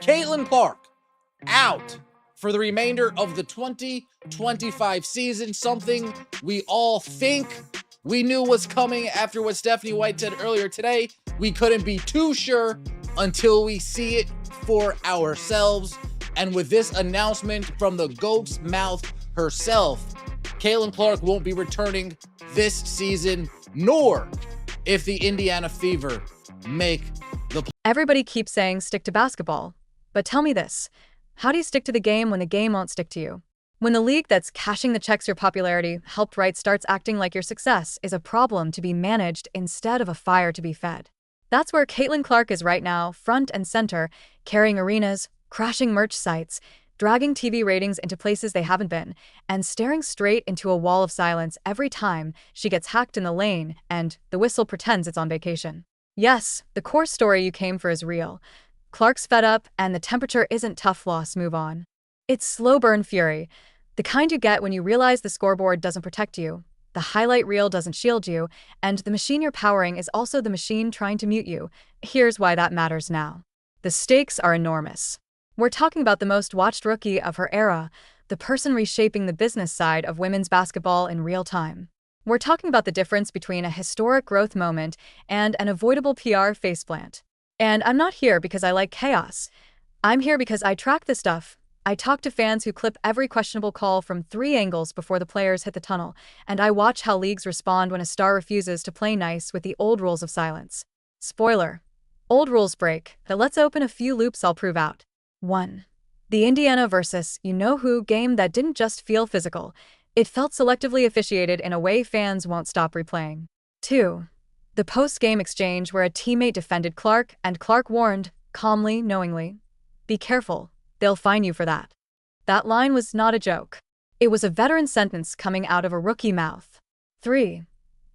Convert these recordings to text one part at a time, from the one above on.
Caitlin Clark out for the remainder of the 2025 season, something we all think we knew was coming after what Stephanie White said earlier today. We couldn't be too sure until we see it for ourselves. And with this announcement from the GOAT's mouth herself, Caitlin Clark won't be returning this season, nor if the Indiana Fever make the play. Everybody keeps saying stick to basketball. But tell me this, how do you stick to the game when the game won't stick to you? When the league that's cashing the checks your popularity helped right starts acting like your success is a problem to be managed instead of a fire to be fed. That's where Caitlin Clark is right now, front and center, carrying arenas, crashing merch sites, dragging TV ratings into places they haven't been, and staring straight into a wall of silence every time she gets hacked in the lane and the whistle pretends it's on vacation. Yes, the core story you came for is real. Clark's fed up, and the temperature isn't tough loss, move on. It's slow burn fury, the kind you get when you realize the scoreboard doesn't protect you, the highlight reel doesn't shield you, and the machine you're powering is also the machine trying to mute you. Here's why that matters now. The stakes are enormous. We're talking about the most watched rookie of her era, the person reshaping the business side of women's basketball in real time. We're talking about the difference between a historic growth moment and an avoidable PR faceplant. And I'm not here because I like chaos. I'm here because I track this stuff. I talk to fans who clip every questionable call from 3 angles before the players hit the tunnel, and I watch how leagues respond when a star refuses to play nice with the old rules of silence. Spoiler. Old rules break, but let's open a few loops I'll prove out. 1. The Indiana versus you-know-who game that didn't just feel physical. It felt selectively officiated in a way fans won't stop replaying. 2. The post-game exchange where a teammate defended Clark and Clark warned, calmly, knowingly, "Be careful. They'll fine you for that." That line was not a joke. It was a veteran sentence coming out of a rookie mouth. 3.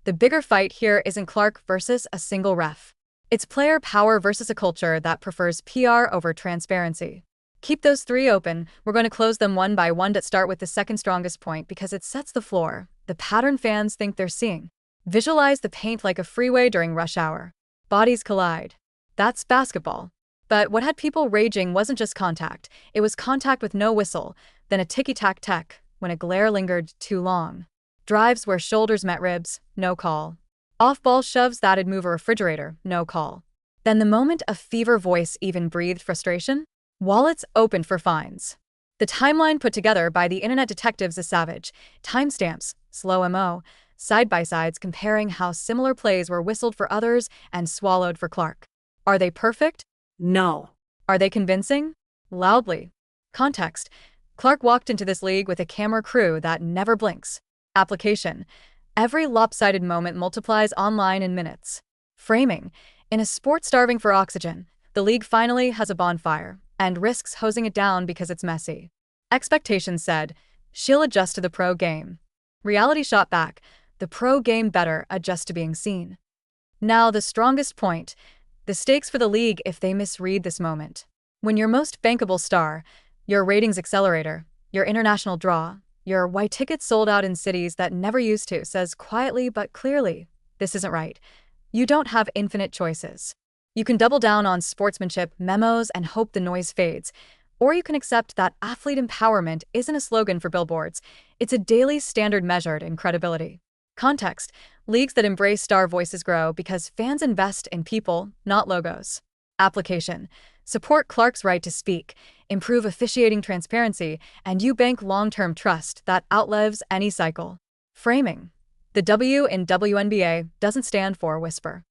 The bigger fight here isn't Clark versus a single ref. It's player power versus a culture that prefers PR over transparency. Keep those 3 open. We're going to close them one by one. Let's start with the second strongest point because it sets the floor, the pattern fans think they're seeing. Visualize the paint like a freeway during rush hour. Bodies collide. That's basketball. But what had people raging wasn't just contact. It was contact with no whistle, then a ticky-tack-tack when a glare lingered too long. Drives where shoulders met ribs, no call. Off-ball shoves that'd move a refrigerator, no call. Then the moment a fever voice even breathed frustration, wallets opened for fines. The timeline put together by the internet detectives is savage. Timestamps, slow mo, side-by-sides comparing how similar plays were whistled for others and swallowed for Clark. Are they perfect? No. Are they convincing? Loudly. Context. Clark walked into this league with a camera crew that never blinks. Application. Every lopsided moment multiplies online in minutes. Framing. In a sport starving for oxygen, the league finally has a bonfire and risks hosing it down because it's messy. Expectations said, she'll adjust to the pro game. Reality shot back, the pro game better adjust to being seen. Now the strongest point. The stakes for the league if they misread this moment. When your most bankable star, your ratings accelerator, your international draw, your why tickets sold out in cities that never used to says quietly but clearly, this isn't right. You don't have infinite choices. You can double down on sportsmanship memos and hope the noise fades, or you can accept that athlete empowerment isn't a slogan for billboards, it's a daily standard measured in credibility. Context. Leagues that embrace star voices grow because fans invest in people, not logos. Application. Support Clark's right to speak, improve officiating transparency, and you bank long-term trust that outlives any cycle. Framing. The W in WNBA doesn't stand for whisper.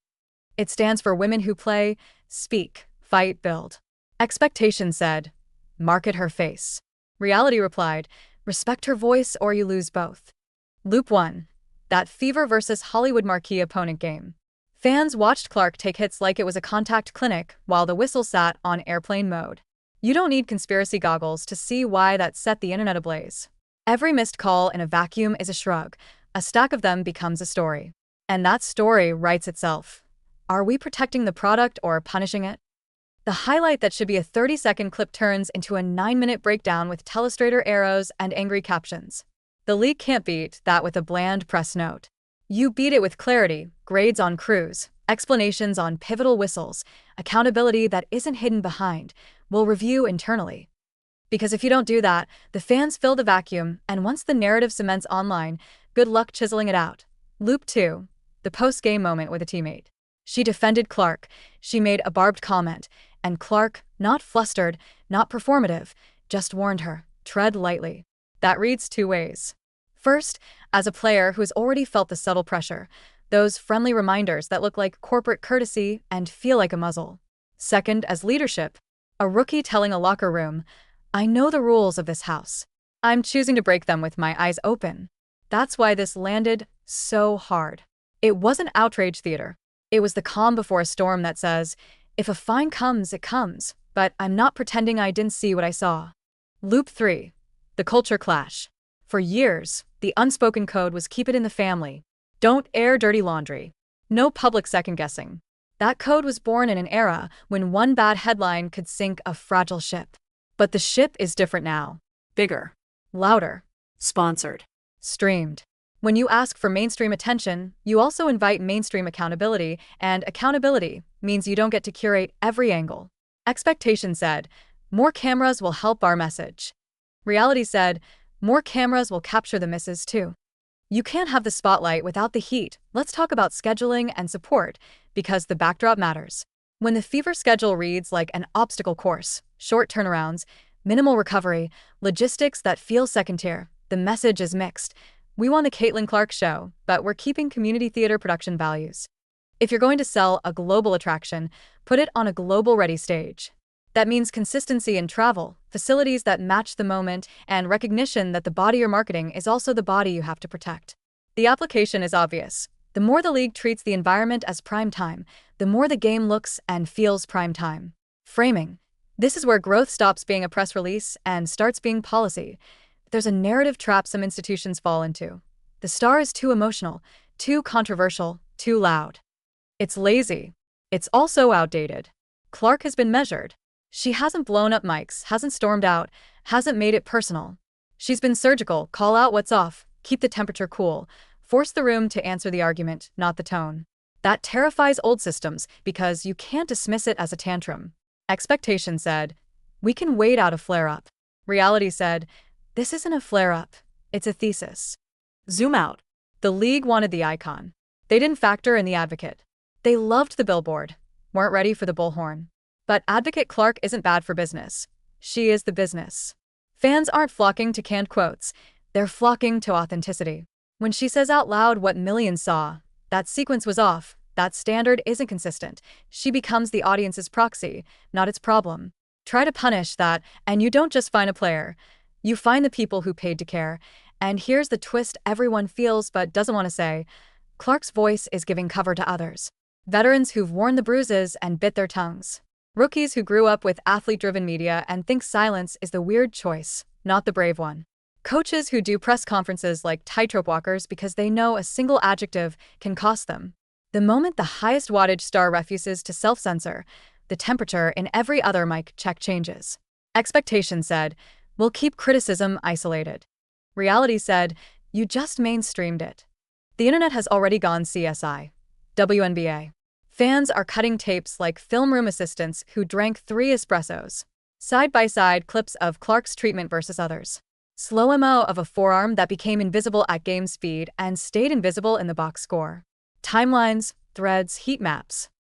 It stands for women who play, speak, fight, build. Expectation said, market her face. Reality replied, respect her voice or you lose both. Loop 1. That Fever versus Hollywood marquee opponent game. Fans watched Clark take hits like it was a contact clinic while the whistle sat on airplane mode. You don't need conspiracy goggles to see why that set the internet ablaze. Every missed call in a vacuum is a shrug. A stack of them becomes a story. And that story writes itself. Are we protecting the product or punishing it? The highlight that should be a 30-second clip turns into a 9-minute breakdown with telestrator arrows and angry captions. The league can't beat that with a bland press note. You beat it with clarity, grades on crews, explanations on pivotal whistles, accountability that isn't hidden behind we'll review internally. Because if you don't do that, the fans fill the vacuum, and once the narrative cements online, good luck chiseling it out. Loop 2. The post-game moment with a teammate. She defended Clark, she made a barbed comment, and Clark, not flustered, not performative, just warned her, tread lightly. That reads two ways. First, as a player who has already felt the subtle pressure, those friendly reminders that look like corporate courtesy and feel like a muzzle. Second, as leadership, a rookie telling a locker room, I know the rules of this house. I'm choosing to break them with my eyes open. That's why this landed so hard. It wasn't outrage theater. It was the calm before a storm that says, if a fine comes, it comes, but I'm not pretending I didn't see what I saw. Loop 3. The culture clash. For years, the unspoken code was keep it in the family. Don't air dirty laundry. No public second-guessing. That code was born in an era when one bad headline could sink a fragile ship. But the ship is different now. Bigger. Louder. Sponsored. Streamed. When you ask for mainstream attention, you also invite mainstream accountability, and accountability means you don't get to curate every angle. Expectation said, more cameras will help our message. Reality said, more cameras will capture the misses too. You can't have the spotlight without the heat. Let's talk about scheduling and support, because the backdrop matters. When the Fever schedule reads like an obstacle course, short turnarounds, minimal recovery, logistics that feel second tier, the message is mixed. We want the Caitlin Clark show, but we're keeping community theater production values. If you're going to sell a global attraction, put it on a global-ready stage. That means consistency in travel, facilities that match the moment, and recognition that the body you're marketing is also the body you have to protect. The application is obvious. The more the league treats the environment as prime time, the more the game looks and feels prime time. Framing. This is where growth stops being a press release and starts being policy. There's a narrative trap some institutions fall into. The star is too emotional, too controversial, too loud. It's lazy. It's also outdated. Clark has been measured. She hasn't blown up mics, hasn't stormed out, hasn't made it personal. She's been surgical, call out what's off, keep the temperature cool, force the room to answer the argument, not the tone. That terrifies old systems because you can't dismiss it as a tantrum. Expectation said, we can wait out a flare-up. Reality said, this isn't a flare-up, it's a thesis. Zoom out. The league wanted the icon. They didn't factor in the advocate. They loved the billboard, weren't ready for the bullhorn. But Advocate Clark isn't bad for business. She is the business. Fans aren't flocking to canned quotes. They're flocking to authenticity. When she says out loud what millions saw, that sequence was off, that standard isn't consistent, she becomes the audience's proxy, not its problem. Try to punish that, and you don't just find a player. You find the people who paid to care. And here's the twist everyone feels but doesn't want to say. Clark's voice is giving cover to others. Veterans who've worn the bruises and bit their tongues. Rookies who grew up with athlete-driven media and think silence is the weird choice, not the brave one. Coaches who do press conferences like tightrope walkers because they know a single adjective can cost them. The moment the highest wattage star refuses to self-censor, the temperature in every other mic check changes. Expectation said, we'll keep criticism isolated. Reality said, you just mainstreamed it. The internet has already gone CSI. WNBA. Fans are cutting tapes like film room assistants who drank 3 espressos. Side-by-side clips of Clark's treatment versus others. Slow-mo of a forearm that became invisible at game speed and stayed invisible in the box score. Timelines, threads, heat maps.